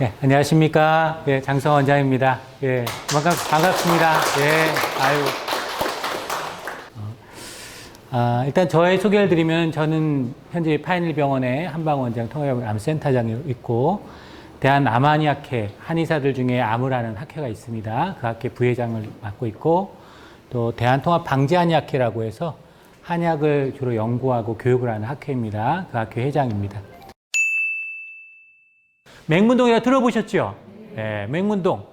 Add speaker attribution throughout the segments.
Speaker 1: 네, 안녕하십니까. 예, 장성 원장입니다. 예, 반갑습니다. 예, 아유. 일단 저의 소개를 드리면 저는 현재 파이널 병원의 한방원장 통합암센터장이 있고, 대한암한의학회, 한의사들 중에 암을 학회가 있습니다. 그 학회 부회장을 맡고 있고, 또 대한통합방재한의학회라고 해서 한약을 주로 연구하고 교육을 하는 학회입니다. 그 학회 회장입니다. 맹문동이라 들어보셨죠? 네, 맹문동.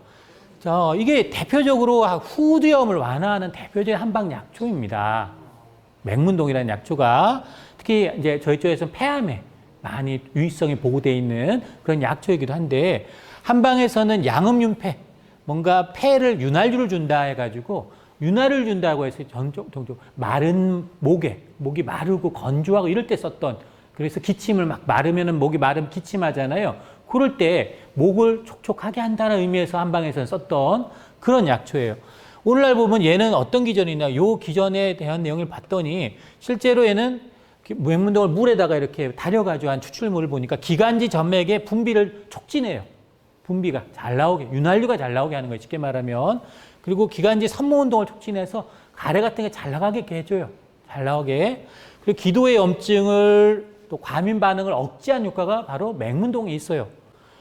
Speaker 1: 이게 대표적으로 후두염을 완화하는 대표적인 한방 약초입니다. 맹문동이라는 약초가 특히 이제 저희 쪽에서는 폐암에 많이 유의성이 보고되어 있는 그런 약초이기도 한데, 한방에서는 양음윤폐, 뭔가 폐를 윤활유를 준다 해가지고 윤활을 준다고 해서 종종 마른 목이 마르고 건조하고 이럴 때 썼던, 그래서 기침을 막 마르면은 목이 마르면 기침하잖아요. 그럴 때 목을 촉촉하게 한다는 의미에서 한방에서는 썼던 그런 약초예요. 오늘날 보면 얘는 어떤 기전이냐, 요 기전에 대한 내용을 봤더니 실제로 얘는 맹문동을 물에다가 이렇게 달여가지고 한 추출물을 보니까 기관지 점맥의 분비를 촉진해요. 분비가 잘 나오게, 윤활유가 잘 나오게 하는 거예요. 쉽게 말하면. 그리고 기관지 산모운동을 촉진해서 가래 같은 게 잘 나가게 해줘요. 잘 나오게. 그리고 기도의 염증을 또 과민 반응을 억제한 효과가 바로 맹문동에 있어요.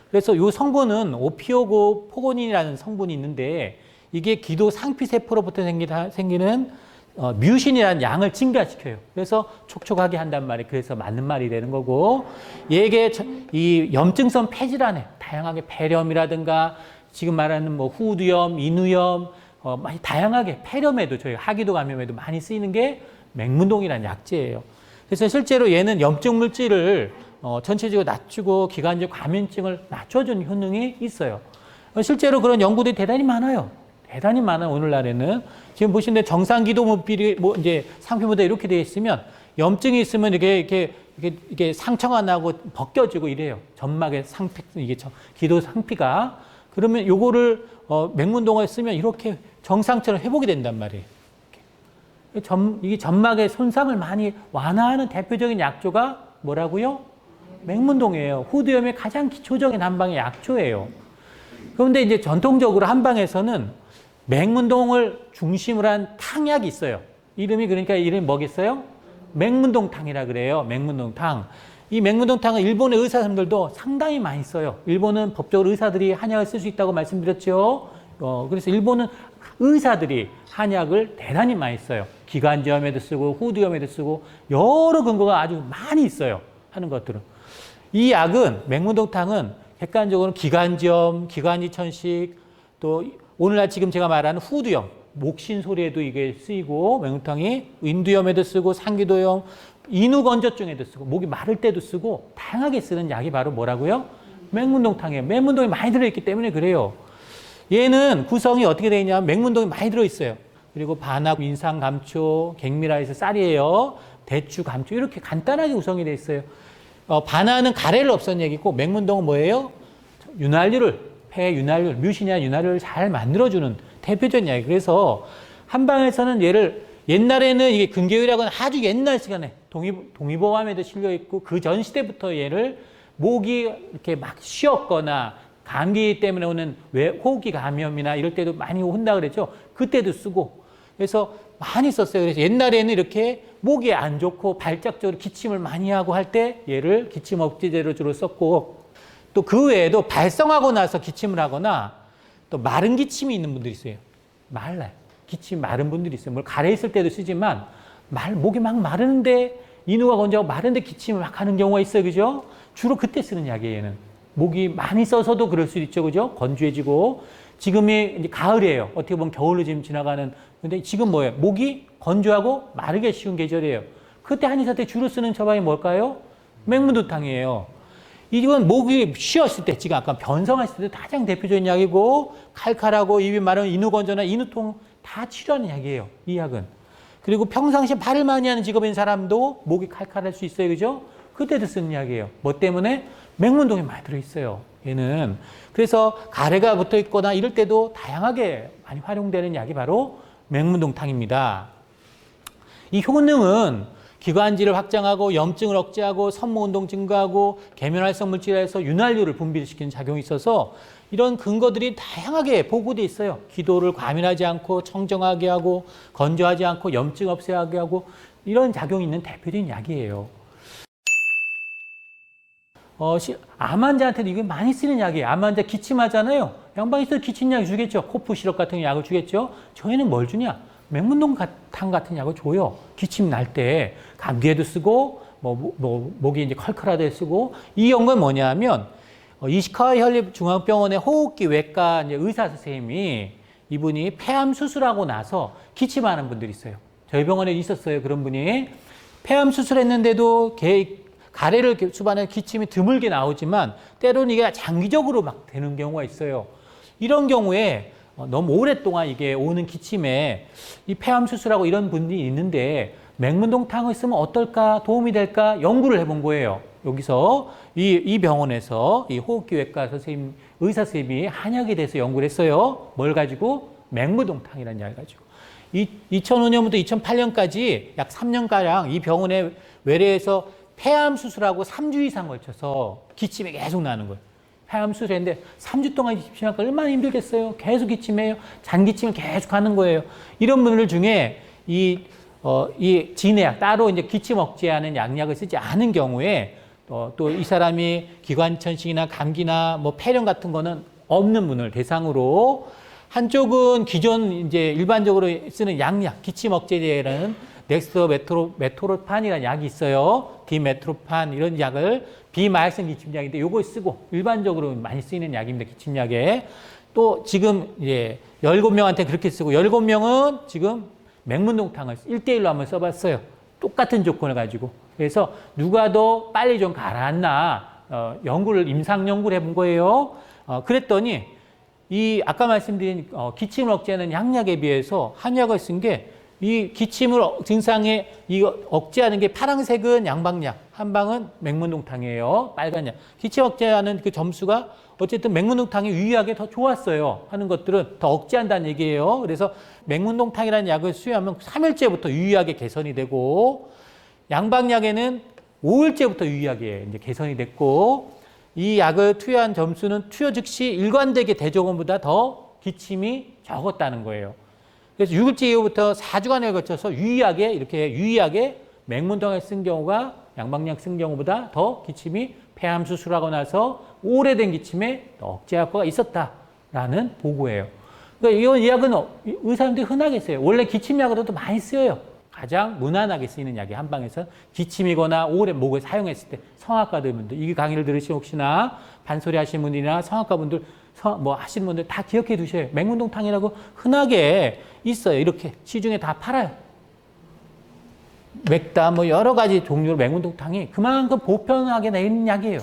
Speaker 1: 그래서 이 성분은 오피오고 포고닌이라는 성분이 있는데, 이게 기도 상피세포로부터 생기는 뮤신이라는 양을 증가시켜요. 그래서 촉촉하게 한단 말이에요. 그래서 맞는 말이 되는 거고, 이게 이 염증성 폐질환에 다양하게 폐렴이라든가 지금 말하는 뭐 후두염, 인후염, 많이 다양하게 폐렴에도 저희 하기도 감염에도 많이 쓰이는 게 맹문동이라는 약재예요. 그래서 실제로 얘는 염증 물질을 전체적으로 낮추고 기관지 감염증을 낮춰주는 효능이 있어요. 실제로 그런 연구들이 대단히 많아요. 대단히 많아요. 오늘날에는 지금 보시는데 정상 기도 물질이 이제 상피보다 이렇게 되어 있으면, 염증이 있으면 이게 상처가 나고 벗겨지고 이래요. 점막의 상피, 이게 기도 상피가. 그러면 요거를 맹문동을 쓰면 이렇게 정상처럼 회복이 된단 말이에요. 이게 점막의 손상을 많이 완화하는 대표적인 약초가 뭐라고요? 맹문동이에요. 후두염의 가장 기초적인 한방의 약초예요. 그런데 이제 전통적으로 한방에서는 맹문동을 중심으로 한 탕약이 있어요. 이름이 뭐겠어요? 맹문동탕이라 그래요. 맹문동탕. 이 맹문동탕은 일본의 의사들도 상당히 많이 써요. 일본은 법적으로 의사들이 한약을 쓸 수 있다고 말씀드렸죠. 그래서 일본은 의사들이 한약을 대단히 많이 써요. 기관지염에도 쓰고 후두염에도 쓰고 여러 근거가 아주 많이 있어요. 하는 것들은. 이 약은, 맹문동탕은 객관적으로 기관지염, 기관지천식, 또 오늘날 지금 제가 말하는 후두염, 목신 소리에도 이게 쓰이고, 맹문탕이 인두염에도 쓰고, 상기도염, 인후건조증에도 쓰고, 목이 마를 때도 쓰고, 다양하게 쓰는 약이 바로 뭐라고요? 맹문동탕이에요. 맹문동이 많이 들어있기 때문에 그래요. 얘는 구성이 어떻게 되어 있냐면 맹문동이 많이 들어있어요. 그리고 반하고 인상 감초, 갱미라에서 쌀이에요. 대추, 감초, 이렇게 간단하게 구성이 되어 있어요. 반하는 가래를 없앤 얘기고, 맹문동은 뭐예요? 폐 윤활유, 뮤신이나 윤활유를 잘 만들어주는 대표적인 약이에요. 그래서 한방에서는 옛날에는 이게 근개유라고는 아주 옛날 시간에 동의보감에도 실려 있고, 그 전 시대부터 얘를 목이 이렇게 막 쉬었거나 감기 때문에 오는 호흡기 감염이나 이럴 때도 많이 온다 그랬죠. 그때도 쓰고. 그래서 많이 썼어요. 그래서 옛날에는 이렇게 목이 안 좋고 발작적으로 기침을 많이 하고 할 때 얘를 기침 억제제로 주로 썼고, 또 그 외에도 발성하고 나서 기침을 하거나 또 마른 기침이 있는 분들이 있어요. 말라요. 기침 마른 분들이 있어요. 뭘 가래 있을 때도 쓰지만 목이 막 마르는데, 인후가 건조하고 마른데 기침을 막 하는 경우가 있어요. 그죠? 주로 그때 쓰는 약이에요. 얘는. 목이 많이 써서도 그럴 수 있죠. 그죠? 건조해지고. 지금이 이제 가을이에요. 어떻게 보면 겨울로 지금 지나가는. 근데 지금 뭐예요? 목이 건조하고 마르게 쉬운 계절이에요. 그때 한의사한테 주로 쓰는 처방이 뭘까요? 맹문동탕이에요. 이건 목이 쉬었을 때, 지금 아까 변성했을 때 가장 대표적인 약이고, 칼칼하고 입이 마른 인후건조나 인후통 다 치료하는 약이에요. 이 약은. 그리고 평상시에 발을 많이 하는 직업인 사람도 목이 칼칼할 수 있어요. 그죠? 그때도 쓰는 약이에요. 뭐 때문에? 맹문동이 많이 들어있어요. 얘는. 그래서 가래가 붙어 있거나 이럴 때도 다양하게 많이 활용되는 약이 바로 맹문동탕입니다. 이 효능은 기관지를 확장하고 염증을 억제하고 섬모 운동 증가하고 계면활성 물질에서 윤활유를 분비시키는 작용이 있어서 이런 근거들이 다양하게 보고돼 있어요. 기도를 과민하지 않고 청정하게 하고 건조하지 않고 염증 없애하게 하고 이런 작용이 있는 대표적인 약이에요. 암 환자한테도 이게 많이 쓰는 약이에요. 암 환자 기침하잖아요. 양방에서 기침약 주겠죠. 코프 시럽 같은 약을 주겠죠. 저희는 뭘 주냐? 맥문동탕 같은 약을 줘요. 기침 날 때 감기에도 쓰고 목이 이제 컬컬할 때 쓰고 이 연구는 뭐냐면 이시카와 현립중앙병원의 호흡기 외과 이제 의사 선생님이 이분이 폐암 수술하고 나서 기침하는 분들이 있어요. 저희 병원에 있었어요. 그런 분이 폐암 수술했는데도 가래를 수반해 기침이 드물게 나오지만 때로는 이게 장기적으로 막 되는 경우가 있어요. 이런 경우에 너무 오랫동안 이게 오는 기침에 이 폐암 수술하고 이런 분이 있는데 맥문동탕을 쓰면 어떨까 도움이 될까 연구를 해본 거예요. 여기서 이 병원에서 이 호흡기외과 선생님 의사 선생님이 한약에 대해서 연구를 했어요. 뭘 가지고? 맥문동탕이라는 약을 가지고 2005년부터 2008년까지 약 3년가량 이 병원의 외래에서 폐암 수술하고 3주 이상 걸쳐서 기침이 계속 나는 거예요. 폐암 수술했는데 3주 동안 기침하니까 얼마나 힘들겠어요. 계속 기침해요. 잔기침을 계속 하는 거예요. 이런 분들 중에 이 진해약 따로 이제 기침 억제하는 양약을 쓰지 않은 경우에 또 이 사람이 기관천식이나 감기나 뭐 폐렴 같은 거는 없는 분을 대상으로 한쪽은 기존 이제 일반적으로 쓰는 양약 기침 억제제라는 넥스트메토로판이라는 약이 있어요. 디메트로판 이런 약을 비마약성 기침약인데 요걸 쓰고 일반적으로 많이 쓰이는 약입니다. 기침약에. 또 지금 이제 17명한테 그렇게 쓰고 17명은 지금 맥문동탕을 1대1로 한번 써봤어요. 똑같은 조건을 가지고. 그래서 누가 더 빨리 좀 가라앉나 임상 연구를 해본 거예요. 그랬더니 이 아까 말씀드린 기침을 억제하는 향약에 비해서 한약을 쓴 게 이 기침을 증상에 이거 억제하는 게 파란색은 양방약, 한방은 맥문동탕이에요. 빨간 약. 기침 억제하는 그 점수가 어쨌든 맥문동탕이 유의하게 더 좋았어요. 하는 것들은 더 억제한다는 얘기예요. 그래서 맥문동탕이라는 약을 수여하면 3일째부터 유의하게 개선이 되고 양방약에는 5일째부터 유의하게 이제 개선이 됐고 이 약을 투여한 점수는 투여 즉시 일관되게 대조건보다 더 기침이 적었다는 거예요. 그래서 6일째 이후부터 4주간에 걸쳐서 유의하게 맥문동을 쓴 경우가 양방약 쓴 경우보다 더 기침이 폐암 수술하고 나서 오래된 기침에 억제 효과가 있었다라는 보고예요. 그러니까 이 약은 의사님들이 흔하게 써요. 원래 기침약으로도 많이 쓰여요. 가장 무난하게 쓰이는 약이 한방에서 기침이거나 오래 목을 사용했을 때 성악가들분들 이 강의를 들으시면 혹시나 반소리 하시는 분들이나 성악가분들 하시는 분들 다 기억해 두셔요. 맥문동탕이라고 흔하게 있어요. 이렇게 시중에 다 팔아요. 맥다 여러 가지 종류로 맥문동탕이 그만큼 보편하게 내있는 약이에요.